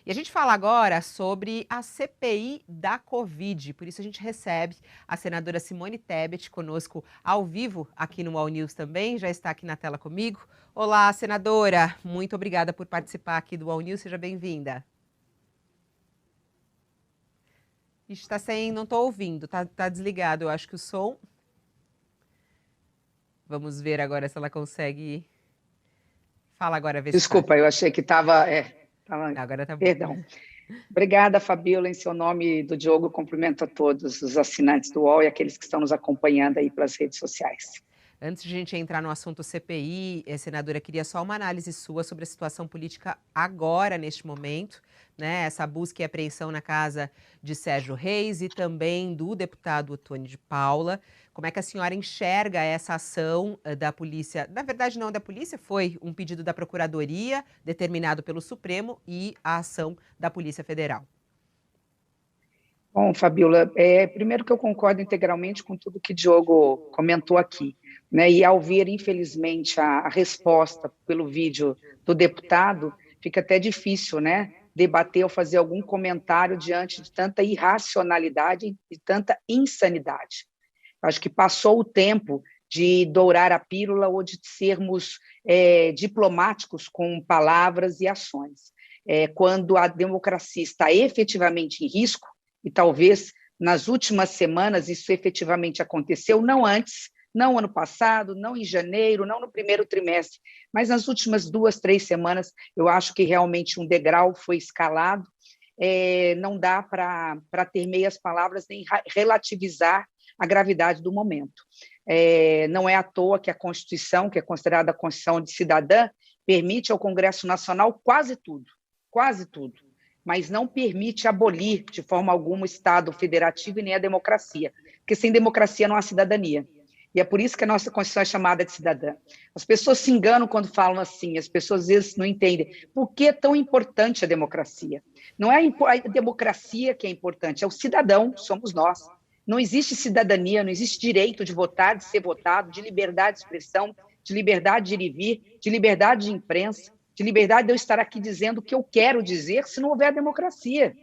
E a gente fala agora sobre a CPI da Covid. Por isso a gente recebe a senadora Simone Tebet conosco ao vivo aqui no UOL News também. Já está aqui na tela comigo. Olá, senadora. Muito obrigada por participar aqui do UOL News. Seja bem-vinda. Está sem, não estou ouvindo. Tá desligado, eu acho que o som. Vamos ver agora se ela consegue. Fala agora, ver se está. Desculpa, eu achei que estava... Agora tá bom. Perdão. Obrigada, Fabíola. Em seu nome do Diogo, cumprimento a todos os assinantes do UOL e aqueles que estão nos acompanhando aí pelas redes sociais. Antes de a gente entrar no assunto CPI, senadora, queria só uma análise sua sobre a situação política agora, neste momento, né? Essa busca e apreensão na casa de Sérgio Reis e também do deputado Ottoni de Paula. Como é que a senhora enxerga essa ação da polícia? Na verdade, não da polícia, foi um pedido da Procuradoria, determinado pelo Supremo, e a ação da Polícia Federal. Bom, Fabíola, primeiro que eu concordo integralmente com tudo que Diogo comentou aqui, né? E ao ver, infelizmente, a resposta pelo vídeo do deputado, fica até difícil, né? Debater ou fazer algum comentário diante de tanta irracionalidade e tanta insanidade. Acho que passou o tempo de dourar a pílula ou de sermos diplomáticos com palavras e ações. Quando a democracia está efetivamente em risco, e talvez nas últimas semanas isso efetivamente aconteceu, não antes, não ano passado, não em janeiro, não no primeiro trimestre, mas nas últimas 2, 3 semanas, eu acho que realmente um degrau foi escalado. Não dá para ter meias palavras nem relativizar a gravidade do momento. Não é à toa que a Constituição, que é considerada a Constituição de cidadã, permite ao Congresso Nacional quase tudo, mas não permite abolir de forma alguma o Estado federativo e nem a democracia, porque sem democracia não há cidadania. E é por isso que a nossa Constituição é chamada de cidadã. As pessoas se enganam quando falam assim, as pessoas às vezes não entendem por que é tão importante a democracia. Não é a democracia que é importante, é o cidadão, somos nós. Não existe cidadania, não existe direito de votar, de ser votado, de liberdade de expressão, de liberdade de ir e vir, de liberdade de imprensa, de liberdade de eu estar aqui dizendo o que eu quero dizer se não houver democracia.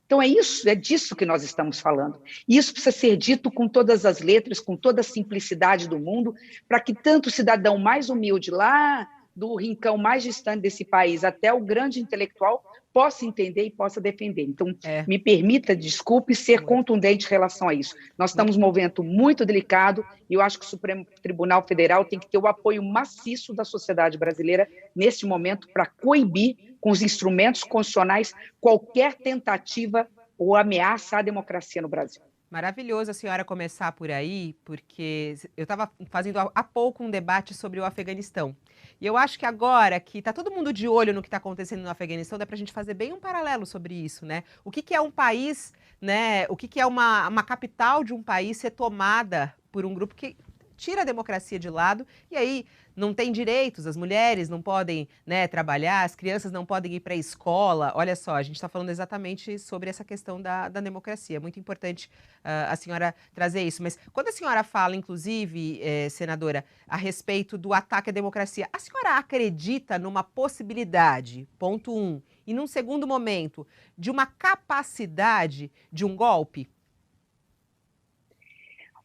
Então é disso que nós estamos falando. E isso precisa ser dito com todas as letras, com toda a simplicidade do mundo, para que tanto o cidadão mais humilde lá do rincão mais distante desse país até o grande intelectual possa entender e possa defender. Então, me permita, desculpe, ser contundente em relação a isso. Nós estamos num momento muito delicado e eu acho que o Supremo Tribunal Federal tem que ter o apoio maciço da sociedade brasileira neste momento para coibir, com os instrumentos constitucionais, qualquer tentativa ou ameaça à democracia no Brasil. Maravilhoso a senhora começar por aí, porque eu estava fazendo há pouco um debate sobre o Afeganistão. E eu acho que agora que está todo mundo de olho no que está acontecendo no Afeganistão, dá para a gente fazer bem um paralelo sobre isso, né? O que é um país, né? O que é uma capital de um país ser tomada por um grupo que tira a democracia de lado e aí não tem direitos, as mulheres não podem, né, trabalhar, as crianças não podem ir para a escola. Olha só, a gente está falando exatamente sobre essa questão da democracia. É muito importante a senhora trazer isso. Mas quando a senhora fala, inclusive, senadora, a respeito do ataque à democracia, a senhora acredita numa possibilidade, ponto 1, e num segundo momento, de uma capacidade de um golpe?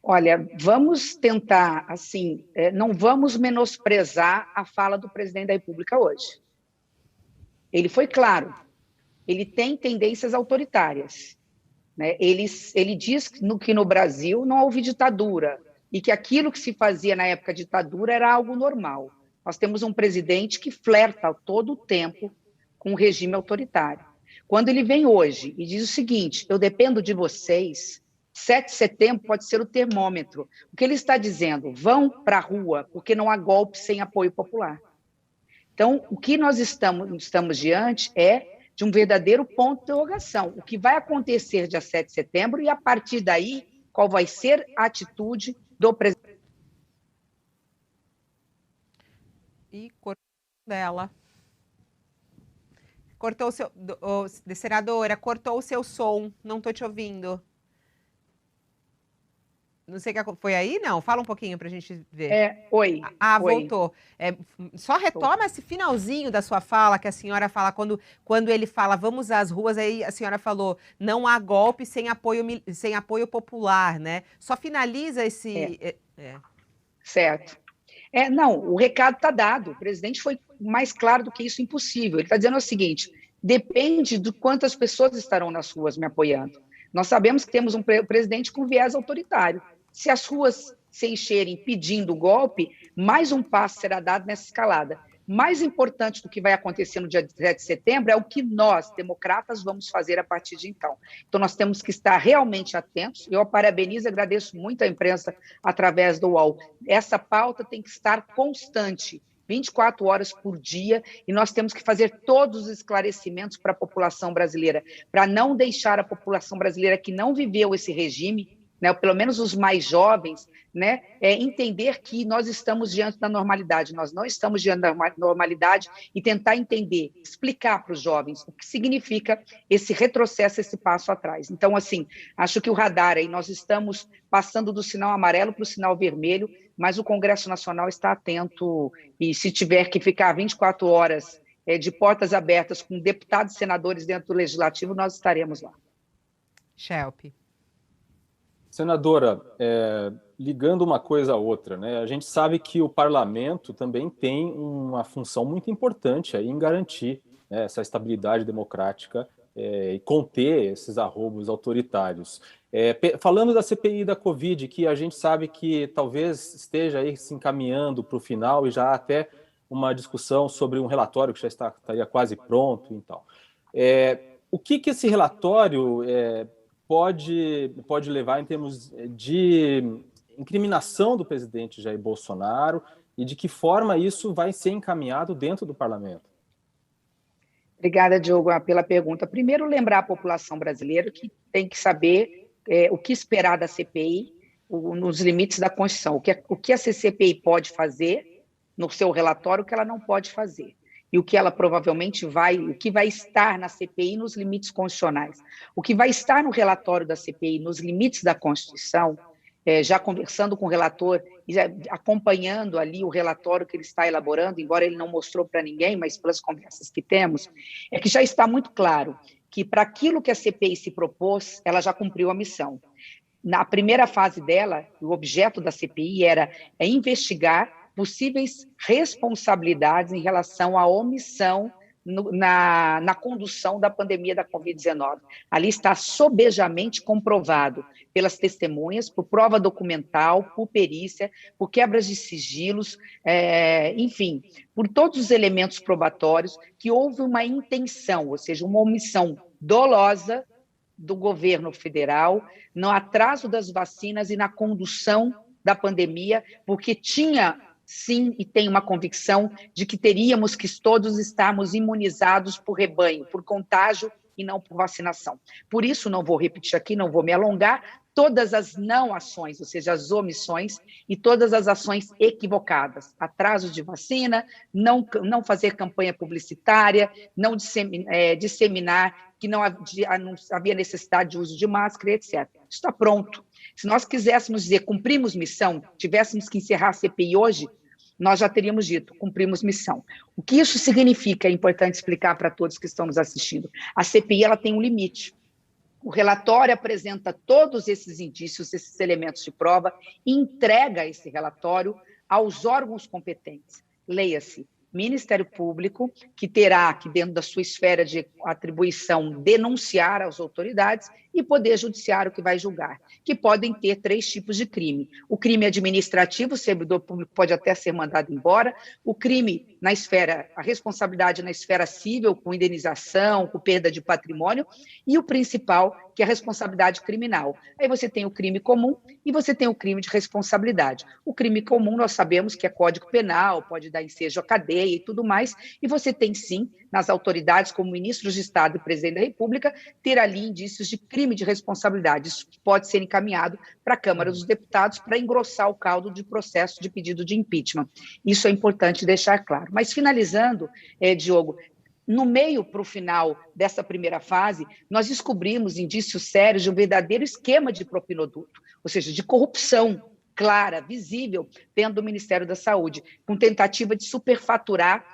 Olha, vamos tentar, assim, não vamos menosprezar a fala do presidente da República hoje. Ele foi claro, ele tem tendências autoritárias, né? Ele diz que no Brasil não houve ditadura e que aquilo que se fazia na época da ditadura era algo normal. Nós temos um presidente que flerta todo o tempo com o regime autoritário. Quando ele vem hoje e diz o seguinte, eu dependo de vocês, 7 de setembro pode ser o termômetro. O que ele está dizendo? Vão para a rua, porque não há golpe sem apoio popular. Então, o que nós estamos diante é de um verdadeiro ponto de interrogação. O que vai acontecer dia 7 de setembro e, a partir daí, qual vai ser a atitude do presidente? E cortou dela. Cortou o seu... senadora, cortou o seu som. Não estou te ouvindo. Não sei o que foi aí, não? Fala um pouquinho para a gente ver. Oi. Voltou. Só retoma esse finalzinho da sua fala, que a senhora fala, quando ele fala vamos às ruas, aí a senhora falou não há golpe sem apoio popular, né? Só finaliza esse... Certo. Não, o recado está dado. O presidente foi mais claro do que isso, impossível. Ele está dizendo o seguinte, depende de quantas pessoas estarão nas ruas me apoiando. Nós sabemos que temos um presidente com viés autoritário. Se as ruas se encherem pedindo o golpe, mais um passo será dado nessa escalada. Mais importante do que vai acontecer no dia 17 de setembro é o que nós, democratas, vamos fazer a partir de então. Então, nós temos que estar realmente atentos. Eu parabenizo e agradeço muito à imprensa através do UOL. Essa pauta tem que estar constante, 24 horas por dia, e nós temos que fazer todos os esclarecimentos para a população brasileira, para não deixar a população brasileira que não viveu esse regime, né, pelo menos os mais jovens, né, entender que nós estamos diante da normalidade, nós não estamos diante da normalidade, e tentar entender, explicar para os jovens o que significa esse retrocesso, esse passo atrás. Então, assim, acho que o radar aí, nós estamos passando do sinal amarelo para o sinal vermelho, mas o Congresso Nacional está atento, e se tiver que ficar 24 horas de portas abertas com deputados e senadores dentro do Legislativo, nós estaremos lá. Schelp. Senadora, ligando uma coisa a outra, né? A gente sabe que o parlamento também tem uma função muito importante aí em garantir, né, essa estabilidade democrática e conter esses arroubos autoritários. Falando da CPI da Covid, que a gente sabe que talvez esteja aí se encaminhando para o final e já há até uma discussão sobre um relatório que já estaria quase pronto e tal. O que esse relatório pode levar em termos de incriminação do presidente Jair Bolsonaro e de que forma isso vai ser encaminhado dentro do parlamento? Obrigada, Diogo, pela pergunta. Primeiro, lembrar a população brasileira que tem que saber o que esperar da CPI nos limites da Constituição. O que a CPI pode fazer no seu relatório, o que ela não pode fazer. E o que ela provavelmente o que vai estar na CPI nos limites constitucionais. O que vai estar no relatório da CPI nos limites da Constituição, já conversando com o relator, acompanhando ali o relatório que ele está elaborando, embora ele não mostrou para ninguém, mas pelas conversas que temos, é que já está muito claro que para aquilo que a CPI se propôs, ela já cumpriu a missão. Na primeira fase dela, o objeto da CPI era investigar possíveis responsabilidades em relação à omissão na condução da pandemia da Covid-19. Ali está sobejamente comprovado pelas testemunhas, por prova documental, por perícia, por quebras de sigilos, enfim, por todos os elementos probatórios, que houve uma intenção, ou seja, uma omissão dolosa do governo federal no atraso das vacinas e na condução da pandemia, porque tinha... Sim, e tenho uma convicção de que teríamos que todos estarmos imunizados por rebanho, por contágio e não por vacinação. Por isso, não vou repetir aqui, não vou me alongar, todas as não ações, ou seja, as omissões e todas as ações equivocadas, atraso de vacina, não fazer campanha publicitária, não disseminar que não havia necessidade de uso de máscara, etc. Está pronto. Se nós quiséssemos dizer cumprimos missão, tivéssemos que encerrar a CPI hoje, nós já teríamos dito, cumprimos missão. O que isso significa, é importante explicar para todos que estão nos assistindo. A CPI ela tem um limite. O relatório apresenta todos esses indícios, esses elementos de prova, e entrega esse relatório aos órgãos competentes. Leia-se, Ministério Público, que terá, que dentro da sua esfera de atribuição, denunciar às autoridades, e Poder Judiciário, que vai julgar, que podem ter 3 tipos de crime. O crime administrativo, o servidor público pode até ser mandado embora, o crime na esfera, a responsabilidade na esfera civil, com indenização, com perda de patrimônio, e o principal, que é a responsabilidade criminal. Aí você tem o crime comum e você tem o crime de responsabilidade. O crime comum nós sabemos que é Código Penal, pode dar ensejo à cadeia e tudo mais, e você tem sim, nas autoridades, como ministros de Estado e Presidente da República, ter ali indícios de crime de responsabilidade. Isso pode ser encaminhado para a Câmara dos Deputados para engrossar o caldo de processo de pedido de impeachment. Isso é importante deixar claro. Mas finalizando, Diogo, No meio para o final dessa primeira fase, nós descobrimos indícios sérios de um verdadeiro esquema de propinoduto, ou seja, de corrupção clara, visível, dentro do Ministério da Saúde, com tentativa de superfaturar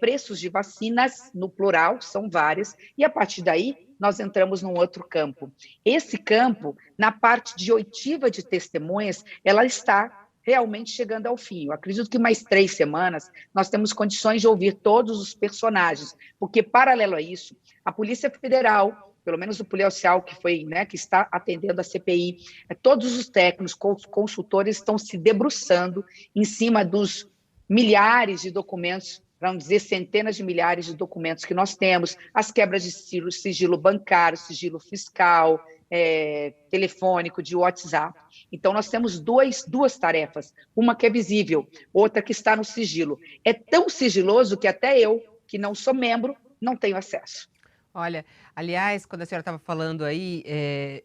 preços de vacinas, no plural, são várias, e a partir daí nós entramos num outro campo. Esse campo, na parte de oitiva de testemunhas, ela está realmente chegando ao fim. Eu acredito que mais 3 semanas nós temos condições de ouvir todos os personagens, porque, paralelo a isso, a Polícia Federal, pelo menos o policial que foi, né, que está atendendo a CPI, todos os técnicos, consultores estão se debruçando em cima dos milhares de documentos, para não dizer centenas de milhares de documentos que nós temos, as quebras de sigilo bancário, sigilo fiscal, telefônico, de WhatsApp. Então, nós temos duas tarefas, uma que é visível, outra que está no sigilo. É tão sigiloso que até eu, que não sou membro, não tenho acesso. Olha, aliás, quando a senhora estava falando aí,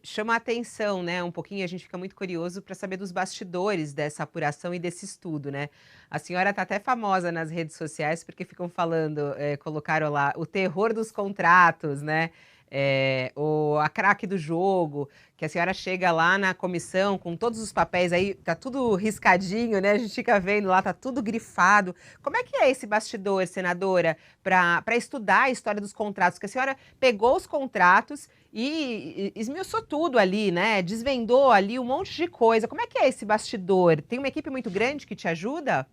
chama a atenção, né? Um pouquinho, a gente fica muito curioso para saber dos bastidores dessa apuração e desse estudo, né? A senhora está até famosa nas redes sociais porque ficam falando, colocaram lá o terror dos contratos, né? A craque do jogo, que a senhora chega lá na comissão com todos os papéis aí, tá tudo riscadinho, né? A gente fica vendo lá, tá tudo grifado. Como é que é esse bastidor, senadora, para estudar a história dos contratos? Que a senhora pegou os contratos e esmiuçou tudo ali, né? Desvendou ali um monte de coisa. Como é que é esse bastidor? Tem uma equipe muito grande que te ajuda?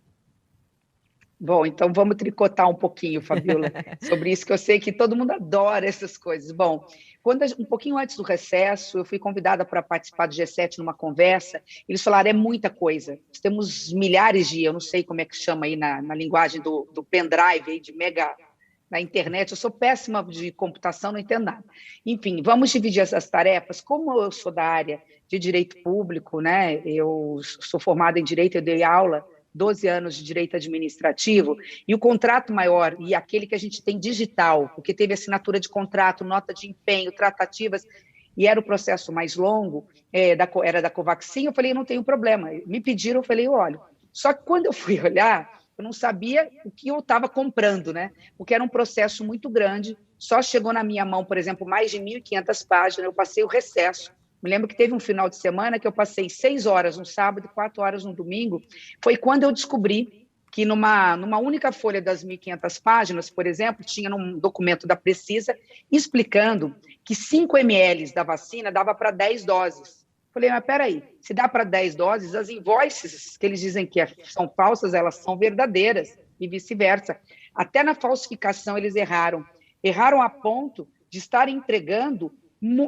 Bom, então vamos tricotar um pouquinho, Fabiola, sobre isso, que eu sei que todo mundo adora essas coisas. Bom, um pouquinho antes do recesso, eu fui convidada para participar do G7 numa conversa, eles falaram, é muita coisa, nós temos milhares de, eu não sei como é que chama aí na linguagem do pendrive, aí, de mega, na internet, eu sou péssima de computação, não entendo nada. Enfim, vamos dividir essas tarefas. Como eu sou da área de direito público, né? Eu sou formada em direito, eu dei aula 12 anos de direito administrativo, e o contrato maior, e aquele que a gente tem digital, porque teve assinatura de contrato, nota de empenho, tratativas, e era o processo mais longo, era da Covaxin, eu falei, não tenho problema. Me pediram, eu falei, olha. Só que quando eu fui olhar, eu não sabia o que eu estava comprando, né? Porque era um processo muito grande, só chegou na minha mão, por exemplo, mais de 1.500 páginas, eu passei o recesso. Me lembro que teve um final de semana que eu passei 6 horas no sábado e 4 horas no domingo. Foi quando eu descobri que numa única folha das 1.500 páginas, por exemplo, tinha um documento da Precisa explicando que 5 ml da vacina dava para 10 doses. Falei, mas peraí, se dá para 10 doses, as invoices que eles dizem que são falsas, elas são verdadeiras e vice-versa. Até na falsificação eles erraram. Erraram a ponto de estar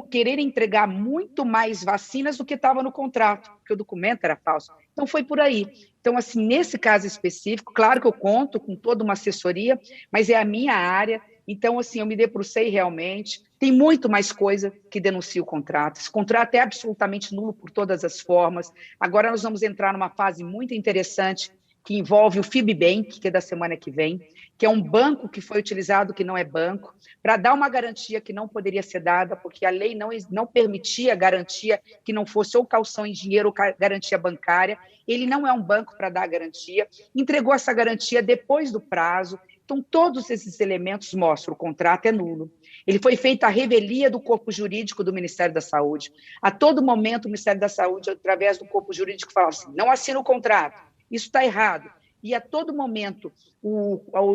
querer entregar muito mais vacinas do que estava no contrato, porque o documento era falso. Então, foi por aí. Então, assim, nesse caso específico, claro que eu conto com toda uma assessoria, mas é a minha área, então, assim, eu me debrucei realmente. Tem muito mais coisa que denuncia o contrato. Esse contrato é absolutamente nulo por todas as formas. Agora nós vamos entrar numa fase muito interessante, que envolve o Fibbank, que é da semana que vem, que é um banco que foi utilizado que não é banco, para dar uma garantia que não poderia ser dada, porque a lei não permitia garantia que não fosse ou calção em dinheiro ou garantia bancária. Ele não é um banco para dar garantia, entregou essa garantia depois do prazo. Então, todos esses elementos mostram que o contrato é nulo. Ele foi feito à revelia do corpo jurídico do Ministério da Saúde. A todo momento, o Ministério da Saúde, através do corpo jurídico, fala assim, não assina o contrato. Isso está errado. E a todo momento,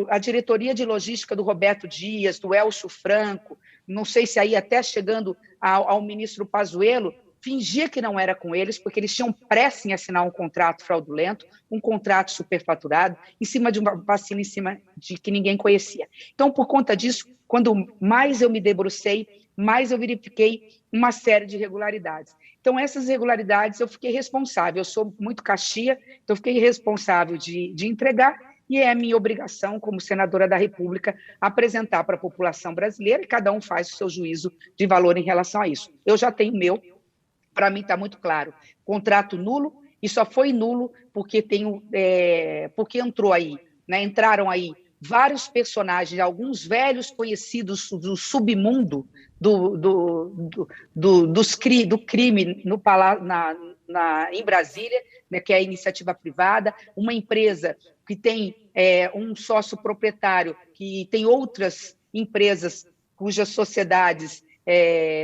a diretoria de logística do Roberto Dias, do Elcio Franco, não sei se aí até chegando ao ministro Pazuello, fingia que não era com eles, porque eles tinham pressa em assinar um contrato fraudulento, um contrato superfaturado, em cima de uma vacina, em cima de que ninguém conhecia. Então, por conta disso, quando mais eu me debrucei, mais eu verifiquei uma série de irregularidades. Então, essas irregularidades eu fiquei responsável, eu sou muito caxia, então eu fiquei responsável de entregar, e é a minha obrigação, como senadora da República, apresentar para a população brasileira, e cada um faz o seu juízo de valor em relação a isso. Eu já tenho o meu, para mim está muito claro, contrato nulo, e só foi nulo porque porque entrou aí, né, entraram aí vários personagens, alguns velhos conhecidos do submundo do crime em Brasília, né, que é a iniciativa privada, uma empresa que tem um sócio proprietário que tem outras empresas cujas sociedades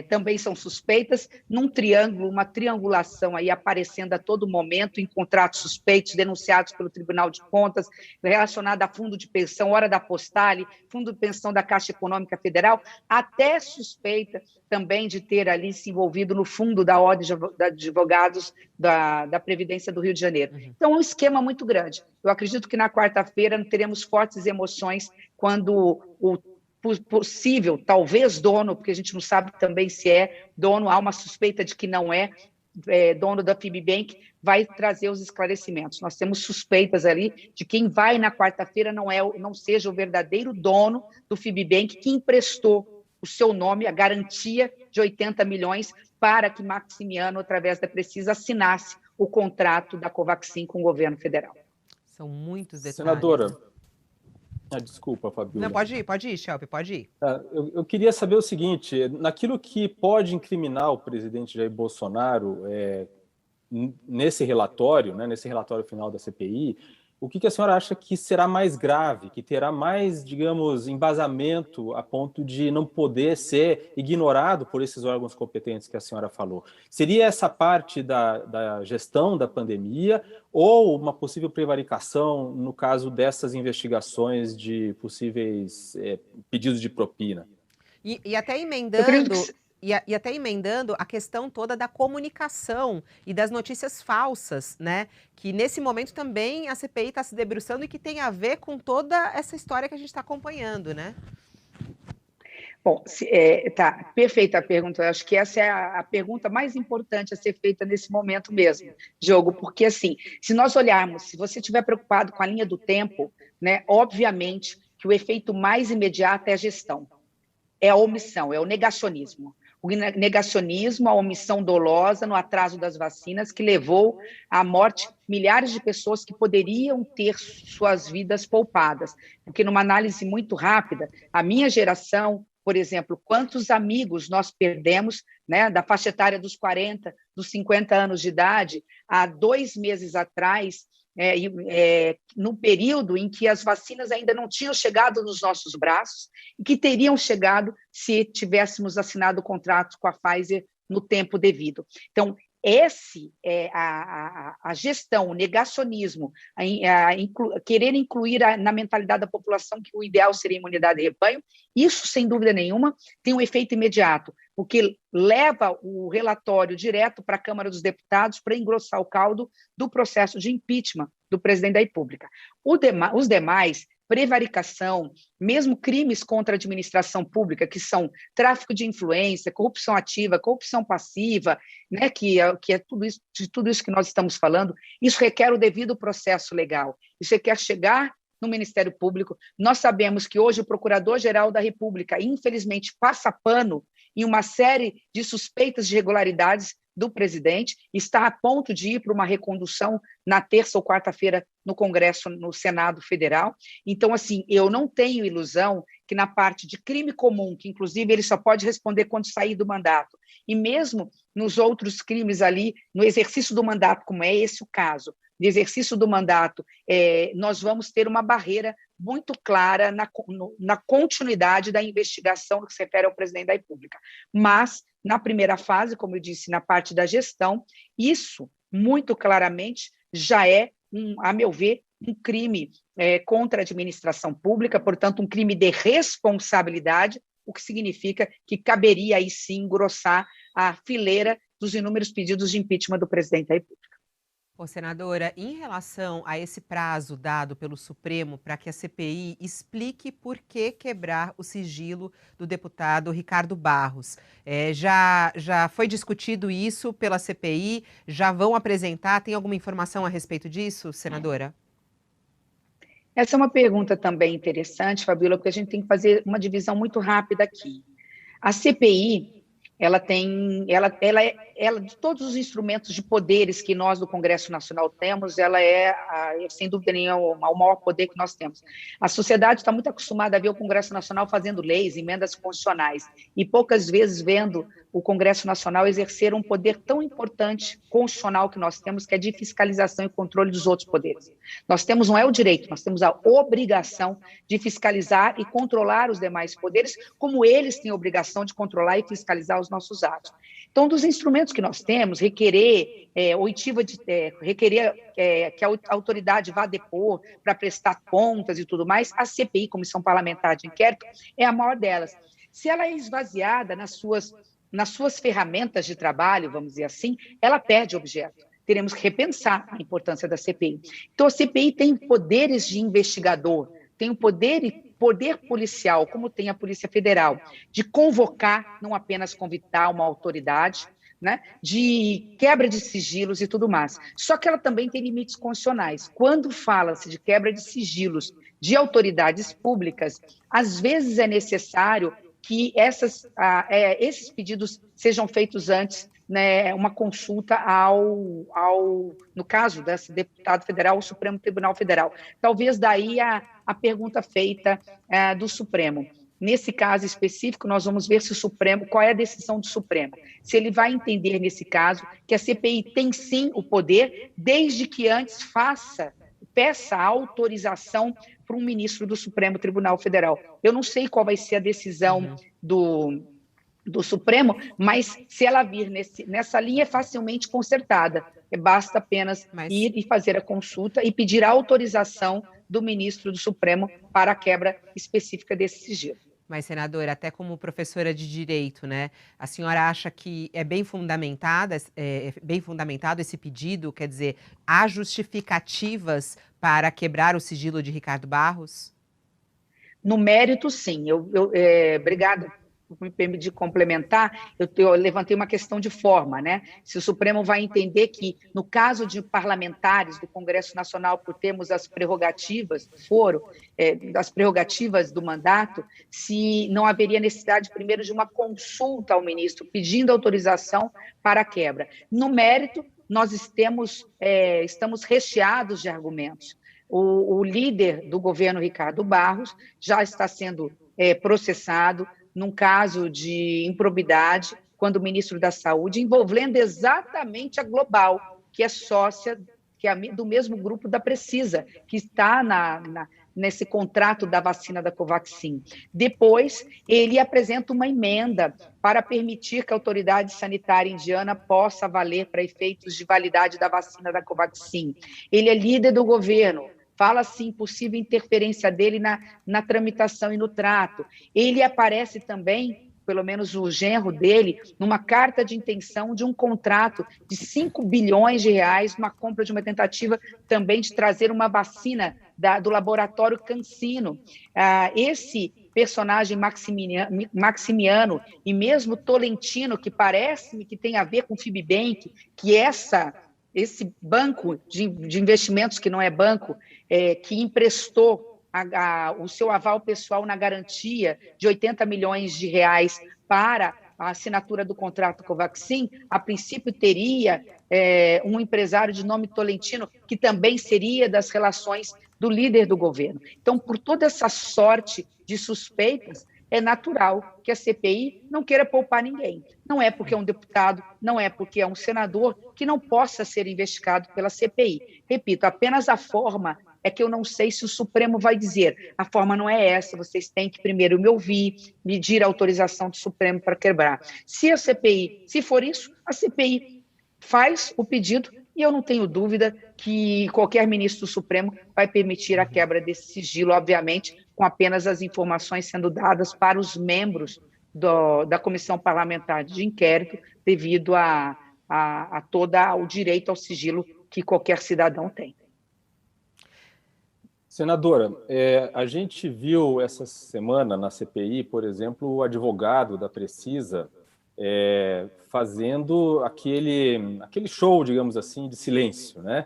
também são suspeitas, num triângulo, uma triangulação aí aparecendo a todo momento em contratos suspeitos, denunciados pelo Tribunal de Contas, relacionado a fundo de pensão, hora da postale, fundo de pensão da Caixa Econômica Federal, até suspeita também de ter ali se envolvido no fundo da Ordem de Advogados da Previdência do Rio de Janeiro. Então, é um esquema muito grande. Eu acredito que na quarta-feira teremos fortes emoções quando o possível, talvez dono, porque a gente não sabe também se é dono, há uma suspeita de que não é, dono da Fibbank, vai trazer os esclarecimentos. Nós temos suspeitas ali de quem vai na quarta-feira não seja o verdadeiro dono do Fibbank que emprestou o seu nome, a garantia de 80 milhões para que Maximiano, através da Precisa, assinasse o contrato da Covaxin com o governo federal. São muitos detalhes. Senadora, desculpa, Fabíola. Não, pode ir, Schelp, pode ir. Eu queria saber o seguinte, naquilo que pode incriminar o presidente Jair Bolsonaro nesse relatório, né, nesse relatório final da CPI, o que a senhora acha que será mais grave, que terá mais, digamos, embasamento a ponto de não poder ser ignorado por esses órgãos competentes que a senhora falou? Seria essa parte da gestão da pandemia ou uma possível prevaricação no caso dessas investigações de possíveis pedidos de propina? E até emendando... E até emendando a questão toda da comunicação e das notícias falsas, né? Que nesse momento também a CPI está se debruçando e que tem a ver com toda essa história que a gente está acompanhando, né? Bom, tá, perfeita a pergunta. Eu acho que essa é a pergunta mais importante a ser feita nesse momento mesmo, Diogo, porque assim, se nós olharmos, se você estiver preocupado com a linha do tempo, né, obviamente que o efeito mais imediato é a gestão, é a omissão, é o negacionismo. O negacionismo, a omissão dolosa no atraso das vacinas, que levou à morte milhares de pessoas que poderiam ter suas vidas poupadas. Porque, numa análise muito rápida, a minha geração, por exemplo, quantos amigos nós perdemos, né, da faixa etária dos 40, dos 50 anos de idade, há 2 meses atrás, no período em que as vacinas ainda não tinham chegado nos nossos braços e que teriam chegado se tivéssemos assinado o contrato com a Pfizer no tempo devido. Então, esse é a gestão, o negacionismo, querer incluir na mentalidade da população que o ideal seria a imunidade de rebanho, isso, sem dúvida nenhuma, tem um efeito imediato, porque leva o relatório direto para a Câmara dos Deputados para engrossar o caldo do processo de impeachment do presidente da República. Os demais, prevaricação, mesmo crimes contra a administração pública, que são tráfico de influência, corrupção ativa, corrupção passiva, né, que é tudo isso que nós estamos falando, isso requer o devido processo legal, isso requer chegar no Ministério Público. Nós sabemos que hoje o Procurador-Geral da República, infelizmente, passa pano em uma série de suspeitas de irregularidades do presidente, está a ponto de ir para uma recondução na terça ou quarta-feira no Congresso, no Senado Federal. Então, assim, eu não tenho ilusão que na parte de crime comum, que inclusive ele só pode responder quando sair do mandato, e mesmo nos outros crimes ali, no exercício do mandato, como é esse o caso, de exercício do mandato, nós vamos ter uma barreira muito clara na continuidade da investigação no que se refere ao presidente da República. Mas, na primeira fase, como eu disse, na parte da gestão, isso, muito claramente, já é, a meu ver, um crime contra a administração pública, portanto, um crime de responsabilidade, o que significa que caberia aí sim engrossar a fileira dos inúmeros pedidos de impeachment do presidente da República. Senadora, em relação a esse prazo dado pelo Supremo para que a CPI explique por que quebrar o sigilo do deputado Ricardo Barros, já foi discutido isso pela CPI? Já vão apresentar? Tem alguma informação a respeito disso, senadora? Essa é uma pergunta também interessante, Fabíola, porque a gente tem que fazer uma divisão muito rápida aqui. A CPI, De todos os instrumentos de poderes que nós do Congresso Nacional temos, ela é, sem dúvida nenhuma, o maior poder que nós temos. A sociedade está muito acostumada a ver o Congresso Nacional fazendo leis, emendas constitucionais, e poucas vezes vendo o Congresso Nacional exercer um poder tão importante constitucional que nós temos, que é de fiscalização e controle dos outros poderes. Nós temos, não é o direito, nós temos a obrigação de fiscalizar e controlar os demais poderes, como eles têm a obrigação de controlar e fiscalizar os nossos atos. Então, dos instrumentos que nós temos, requerer que a autoridade vá depor para prestar contas e tudo mais, a CPI, Comissão Parlamentar de Inquérito, é a maior delas. Se ela é esvaziada nas suas ferramentas de trabalho, vamos dizer assim, ela perde objeto. Teremos que repensar a importância da CPI. Então, a CPI tem poderes de investigador, tem o poder policial, como tem a Polícia Federal, de convocar, não apenas convidar uma autoridade, né, de quebra de sigilos e tudo mais. Só que ela também tem limites constitucionais. Quando fala-se de quebra de sigilos de autoridades públicas, às vezes é necessário que esses pedidos sejam feitos antes, né, uma consulta no caso desse deputado federal, ao Supremo Tribunal Federal. Talvez daí a pergunta feita do Supremo. Nesse caso específico, nós vamos ver se o Supremo, qual é a decisão do Supremo. Se ele vai entender, nesse caso, que a CPI tem sim o poder, desde que antes peça a autorização para um ministro do Supremo Tribunal Federal. Eu não sei qual vai ser a decisão do Supremo, mas se ela vir nessa linha, é facilmente consertada. Basta apenas ir e fazer a consulta e pedir a autorização do ministro do Supremo para a quebra específica desse sigilo. Mas, senadora, até como professora de direito, né, a senhora acha que é bem fundamentado esse pedido? Quer dizer, há justificativas para quebrar o sigilo de Ricardo Barros? No mérito, sim. Obrigada por me permitir complementar. Eu levantei uma questão de forma, né? Se o Supremo vai entender que, no caso de parlamentares do Congresso Nacional, por termos as prerrogativas das prerrogativas do mandato, se não haveria necessidade, primeiro, de uma consulta ao ministro, pedindo autorização para a quebra. No mérito, nós estamos recheados de argumentos. O líder do governo, Ricardo Barros, já está sendo processado num caso de improbidade, quando o ministro da Saúde, envolvendo exatamente a Global, que é sócia, do mesmo grupo da Precisa, que está nesse contrato da vacina da Covaxin. Depois, ele apresenta uma emenda para permitir que a autoridade sanitária indiana possa valer para efeitos de validade da vacina da Covaxin. Ele é líder do governo, fala, sim, possível interferência dele na tramitação e no trato. Ele aparece também, pelo menos o genro dele, numa carta de intenção de um contrato de 5 bilhões de reais, uma compra de uma tentativa também de trazer uma vacina do laboratório CanSino. Esse personagem Maximiano e mesmo Tolentino, que parece-me que tem a ver com o Fibbank, que esse banco de investimentos, que não é banco, que emprestou o seu aval pessoal na garantia de 80 milhões de reais para a assinatura do contrato Covaxin, a princípio teria um empresário de nome Tolentino, que também seria das relações do líder do governo. Então, por toda essa sorte de suspeitas, é natural que a CPI não queira poupar ninguém. Não é porque é um deputado, não é porque é um senador que não possa ser investigado pela CPI. Repito, apenas a forma é que eu não sei se o Supremo vai dizer: a forma não é essa, vocês têm que primeiro me ouvir, medir a autorização do Supremo para quebrar. Se for isso, a CPI faz o pedido, e eu não tenho dúvida que qualquer ministro do Supremo vai permitir a quebra desse sigilo, obviamente, com apenas as informações sendo dadas para os membros da Comissão Parlamentar de Inquérito, devido a todo o direito ao sigilo que qualquer cidadão tem. Senadora, a gente viu essa semana na CPI, por exemplo, o advogado da Precisa fazendo aquele show, digamos assim, de silêncio, né?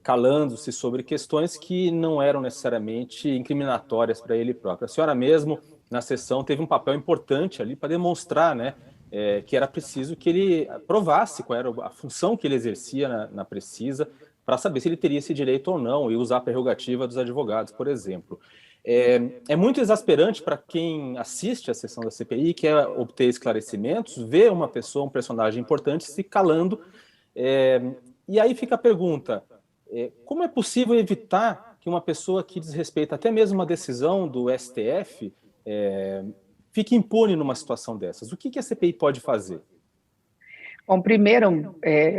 Calando-se sobre questões que não eram necessariamente incriminatórias para ele próprio. A senhora mesmo, na sessão, teve um papel importante ali para demonstrar, né, que era preciso que ele provasse qual era a função que ele exercia na Precisa, para saber se ele teria esse direito ou não, e usar a prerrogativa dos advogados, por exemplo. É muito exasperante para quem assiste à sessão da CPI e quer obter esclarecimentos, ver uma pessoa, um personagem importante se calando, e aí fica a pergunta, como é possível evitar que uma pessoa que desrespeita até mesmo uma decisão do STF fique impune numa situação dessas? O que a CPI pode fazer? Bom, primeiro,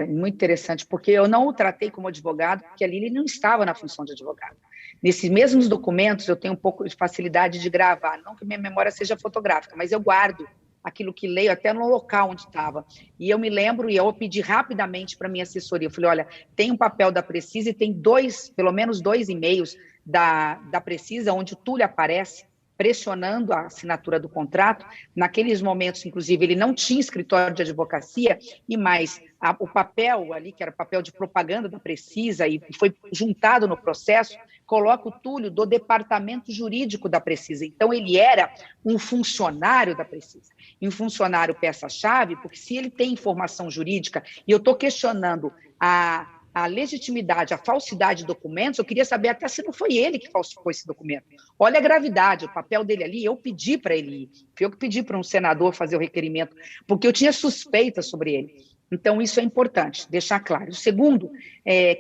muito interessante, porque eu não o tratei como advogado, porque ali ele não estava na função de advogado. Nesses mesmos documentos, eu tenho um pouco de facilidade de gravar, não que minha memória seja fotográfica, mas eu guardo aquilo que leio até no local onde estava. E eu me lembro, e eu pedi rapidamente para a minha assessoria, eu falei, olha, tem um papel da Precisa e tem pelo menos 2 e-mails da Precisa, onde o Túlio aparece, pressionando a assinatura do contrato. Naqueles momentos, inclusive, ele não tinha escritório de advocacia, e mais, o papel ali, que era o papel de propaganda da Precisa, e foi juntado no processo, coloca o Túlio do departamento jurídico da Precisa. Então, ele era um funcionário da Precisa, e um funcionário peça-chave, porque se ele tem informação jurídica, e eu estou questionando a legitimidade, a falsidade de documentos, eu queria saber até se não foi ele que falsificou esse documento. Olha a gravidade, o papel dele ali, eu pedi para ele ir, fui eu que pedi para um senador fazer o requerimento, porque eu tinha suspeitas sobre ele. Então, isso é importante, deixar claro. O segundo,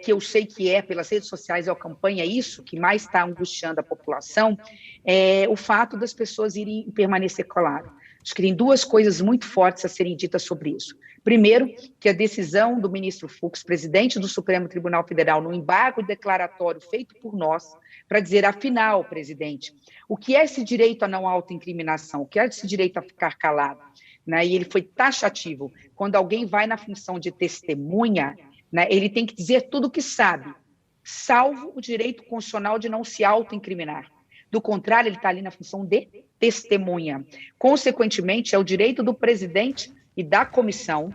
que eu sei que pelas redes sociais, eu acompanho isso, que mais está angustiando a população, é o fato das pessoas irem permanecer caladas. Acho que tem 2 coisas muito fortes a serem ditas sobre isso. Primeiro, que a decisão do ministro Fux, presidente do Supremo Tribunal Federal, no embargo declaratório feito por nós, para dizer, afinal, presidente, o que é esse direito à não autoincriminação? O que é esse direito a ficar calado? Né? E ele foi taxativo. Quando alguém vai na função de testemunha, né, ele tem que dizer tudo o que sabe, salvo o direito constitucional de não se autoincriminar. Do contrário, ele está ali na função de testemunha. Consequentemente, é o direito do presidente e da comissão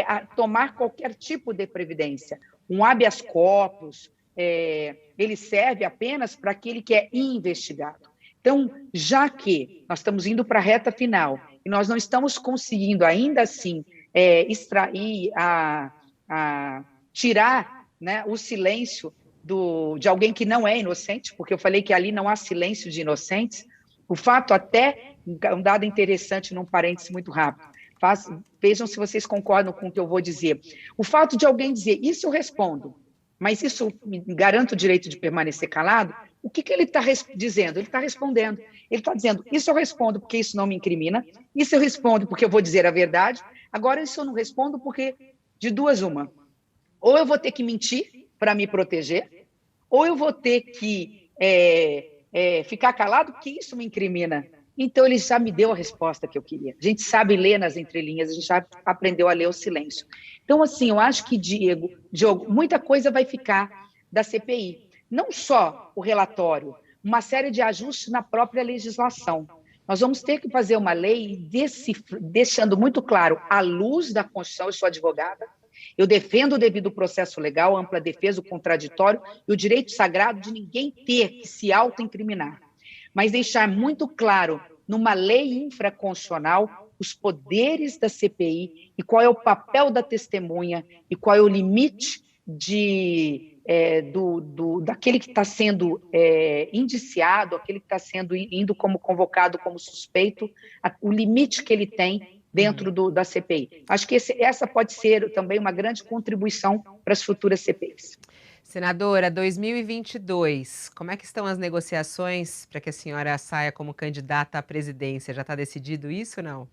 a tomar qualquer tipo de previdência. Um habeas corpus, ele serve apenas para aquele que é investigado. Então, já que nós estamos indo para a reta final e nós não estamos conseguindo ainda assim extrair, tirar, né, o silêncio de alguém que não é inocente, porque eu falei que ali não há silêncio de inocentes. O fato até, um dado interessante, num parêntese muito rápido, vejam se vocês concordam com o que eu vou dizer. O fato de alguém dizer, isso eu respondo, mas isso me garante o direito de permanecer calado, o que ele está dizendo? Ele está respondendo. Ele está dizendo, isso eu respondo porque isso não me incrimina, isso eu respondo porque eu vou dizer a verdade, agora isso eu não respondo porque, de 2 uma, ou eu vou ter que mentir para me proteger, ou eu vou ter que ficar calado porque isso me incrimina. Então, ele já me deu a resposta que eu queria. A gente sabe ler nas entrelinhas, a gente já aprendeu a ler o silêncio. Então, assim, eu acho que, Diogo, muita coisa vai ficar da CPI. Não só o relatório, uma série de ajustes na própria legislação. Nós vamos ter que fazer uma lei deixando muito claro, à luz da Constituição, eu sou advogada, eu defendo o devido processo legal, ampla defesa, o contraditório e o direito sagrado de ninguém ter que se autoincriminar. Mas deixar muito claro, numa lei infraconstitucional, os poderes da CPI e qual é o papel da testemunha e qual é o limite daquele que está sendo indiciado, aquele que está indo como convocado como suspeito, o limite que ele tem dentro da CPI. Acho que essa pode ser também uma grande contribuição para as futuras CPIs. Senadora, 2022, como é que estão as negociações para que a senhora saia como candidata à presidência? Já está decidido isso ou não?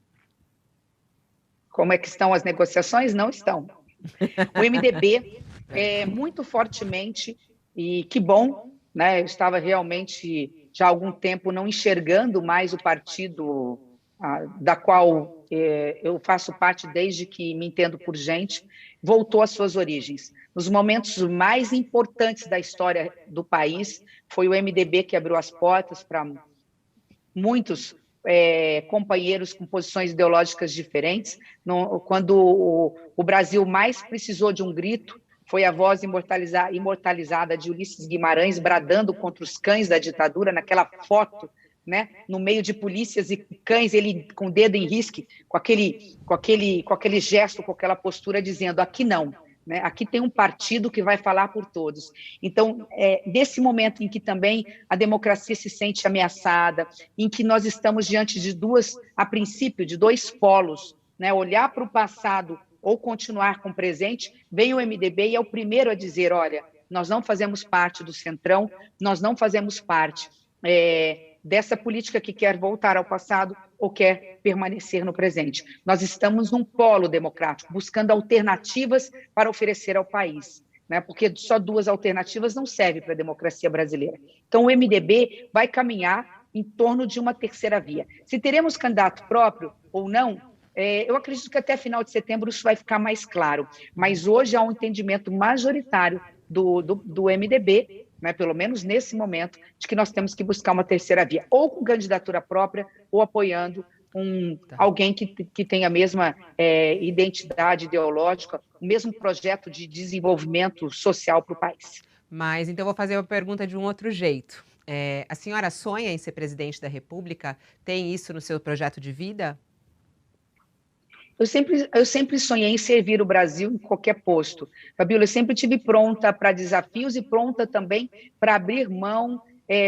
Como é que estão as negociações? Não estão. O MDB muito fortemente, e que bom, né? Eu estava realmente já há algum tempo não enxergando mais o partido da qual eu faço parte desde que me entendo por gente, voltou às suas origens. Nos momentos mais importantes da história do país, foi o MDB que abriu as portas para muitos companheiros com posições ideológicas diferentes. Quando o Brasil mais precisou de um grito, foi a voz imortalizada de Ulisses Guimarães bradando contra os cães da ditadura, naquela foto né, no meio de polícias e cães, ele com o dedo em risque, com aquele gesto, com aquela postura, dizendo: aqui não, né, aqui tem um partido que vai falar por todos. Então, nesse momento em que também a democracia se sente ameaçada, em que nós estamos diante de a princípio, de dois polos, né, olhar para o passado ou continuar com o presente, vem o MDB e é o primeiro a dizer: olha, nós não fazemos parte do Centrão, nós não fazemos parte dessa política que quer voltar ao passado ou quer permanecer no presente. Nós estamos num polo democrático, buscando alternativas para oferecer ao país, né? Porque só duas alternativas não servem para a democracia brasileira. Então, o MDB vai caminhar em torno de uma terceira via. Se teremos candidato próprio ou não, eu acredito que até final de setembro isso vai ficar mais claro. Mas hoje há um entendimento majoritário do MDB, né, pelo menos nesse momento, de que nós temos que buscar uma terceira via, ou com candidatura própria, ou apoiando alguém que tenha a mesma identidade ideológica, o mesmo projeto de desenvolvimento social para o país. Mas então eu vou fazer uma pergunta de um outro jeito. A senhora sonha em ser presidente da República? Tem isso no seu projeto de vida? Eu sempre sonhei em servir o Brasil em qualquer posto. Fabíola, eu sempre estive pronta para desafios e pronta também para abrir mão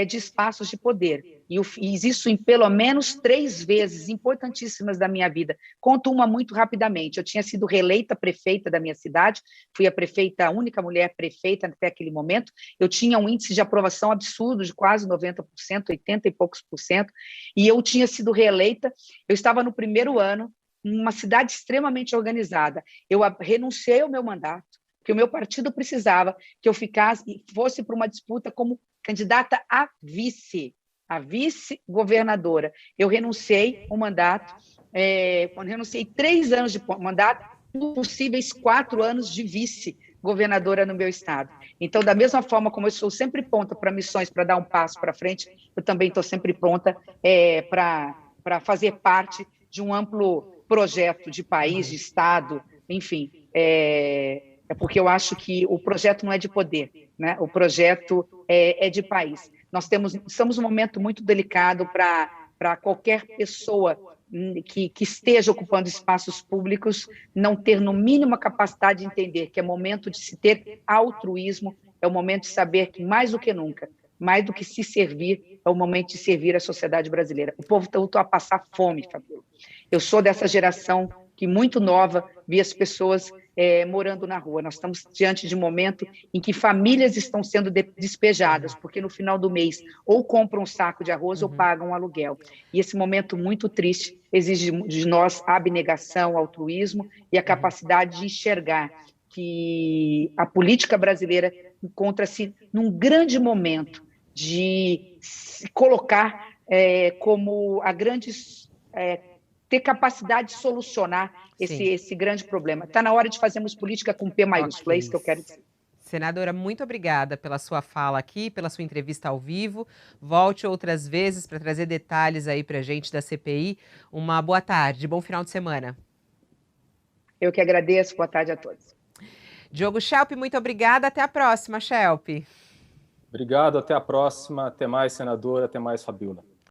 de espaços de poder. E eu fiz isso em pelo menos 3 vezes importantíssimas da minha vida. Conto uma muito rapidamente. Eu tinha sido reeleita prefeita da minha cidade, fui a única mulher prefeita até aquele momento. Eu tinha um índice de aprovação absurdo de quase 90%, 80 e poucos por cento, e eu tinha sido reeleita. Eu estava no primeiro ano, uma cidade extremamente organizada. Eu renunciei ao meu mandato, porque o meu partido precisava que eu fosse para uma disputa como candidata a vice-governadora. Eu renunciei ao mandato, renunciei 3 anos de mandato, possíveis 4 anos de vice-governadora no meu estado. Então, da mesma forma como eu sou sempre pronta para missões, para dar um passo para frente, eu também estou sempre pronta para fazer parte de um amplo projeto de país, de Estado, enfim, porque eu acho que o projeto não é de poder, né? O projeto é de país. Estamos num momento muito delicado para qualquer pessoa que esteja ocupando espaços públicos não ter, no mínimo, a capacidade de entender que é momento de se ter altruísmo, é o momento de saber que, mais do que nunca, mais do que se servir, é o momento de servir a sociedade brasileira. O povo voltou a passar fome, Fabíola. Eu sou dessa geração que, muito nova, vi as pessoas morando na rua. Nós estamos diante de um momento em que famílias estão sendo despejadas, porque no final do mês ou compram um saco de arroz ou pagam um aluguel. E esse momento muito triste exige de nós abnegação, altruísmo e a capacidade de enxergar que a política brasileira encontra-se num grande momento de se colocar como a grandes... ter capacidade de solucionar esse grande problema. Está na hora de fazermos política com P maiúsculo, é isso que eu quero dizer. Senadora, muito obrigada pela sua fala aqui, pela sua entrevista ao vivo. Volte outras vezes para trazer detalhes aí para a gente da CPI. Uma boa tarde, bom final de semana. Eu que agradeço, boa tarde a todos. Diogo Schelp, muito obrigada. Até a próxima, Schelp. Obrigado, até a próxima. Até mais, senadora. Até mais, Fabíola.